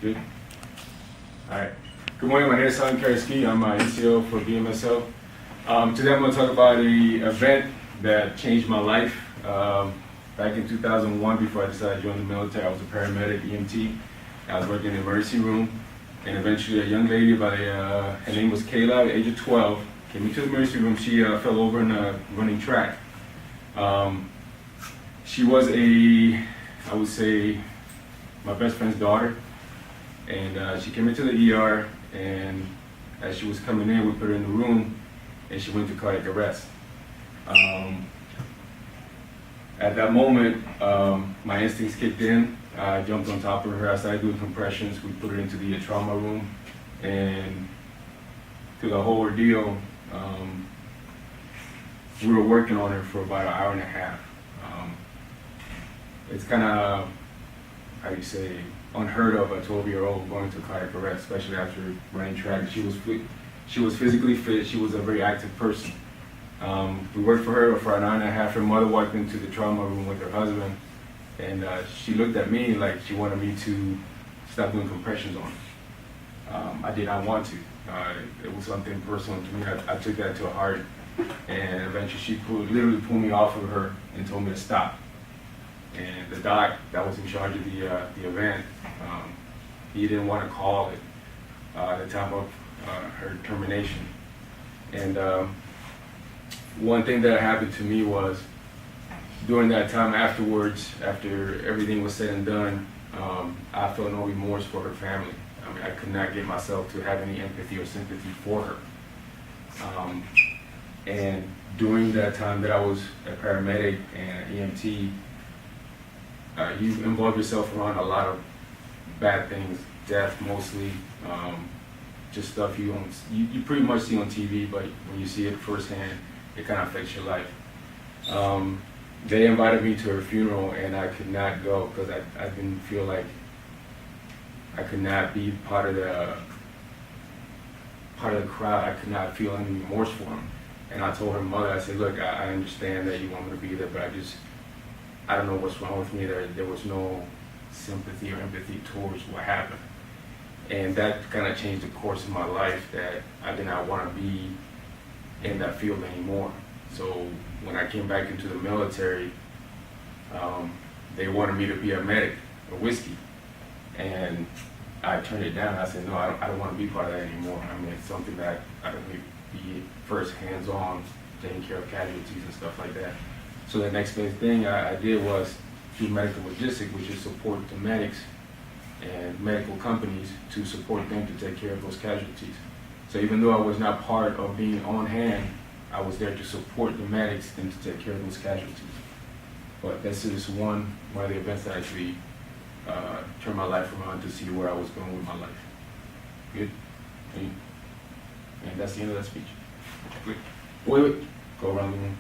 Good? Alright. Good morning, my name is Alan Karaski. I'm NCO for BMSO. Today I'm going to talk about an event that changed my life. Back in 2001, before I decided to join the military, I was a paramedic, EMT. I was working in the emergency room, and eventually a young lady, her name was Kayla, at the age of 12, came into the emergency room. She fell over in running track. She was I would say, my best friend's daughter, and she came into the ER, and as she was coming in, we put her in the room, and she went to cardiac arrest. At that moment, my instincts kicked in. I jumped on top of her. I started doing compressions. We put her into the trauma room, and through the whole ordeal, we were working on her for about an hour and a half. It's kind of, how do you say, unheard of, a 12-year-old going to cardiac arrest, especially after running track. She was physically fit. She was a very active person. We worked for her for an hour and a half. Her mother walked into the trauma room with her husband, and she looked at me like she wanted me to stop doing compressions on her. I did not want to. It was something personal to me. I took that to heart, and eventually she literally pulled me off of her and told me to stop. And the doc that was in charge of the event, he didn't want to call it at the time of her termination. And one thing that happened to me was, during that time afterwards, after everything was said and done, I felt no remorse for her family. I mean, I could not get myself to have any empathy or sympathy for her. And during that time that I was a paramedic and an EMT, you involve yourself around a lot of bad things, death mostly, just stuff you pretty much see on TV, but when you see it firsthand, it kind of affects your life. They invited me to her funeral, and I could not go because I didn't feel like I could not be part of the crowd. I could not feel any remorse for them. And I told her mother, I said, look, I understand that you want me to be there, but I don't know what's wrong with me. There was no sympathy or empathy towards what happened. And that kind of changed the course of my life, that I did not want to be in that field anymore. So when I came back into the military, they wanted me to be a medic, a whiskey. And I turned it down. I said, no, I don't want to be part of that anymore. I mean, it's something that I don't need to be first hands-on, taking care of casualties and stuff like that. So the next big thing I did was do medical logistics, which is support the medics and medical companies to support them to take care of those casualties. So even though I was not part of being on hand, I was there to support the medics and to take care of those casualties. But that's just one of the events that actually turned my life around to see where I was going with my life. Good? And that's the end of that speech. Wait. Go around the room.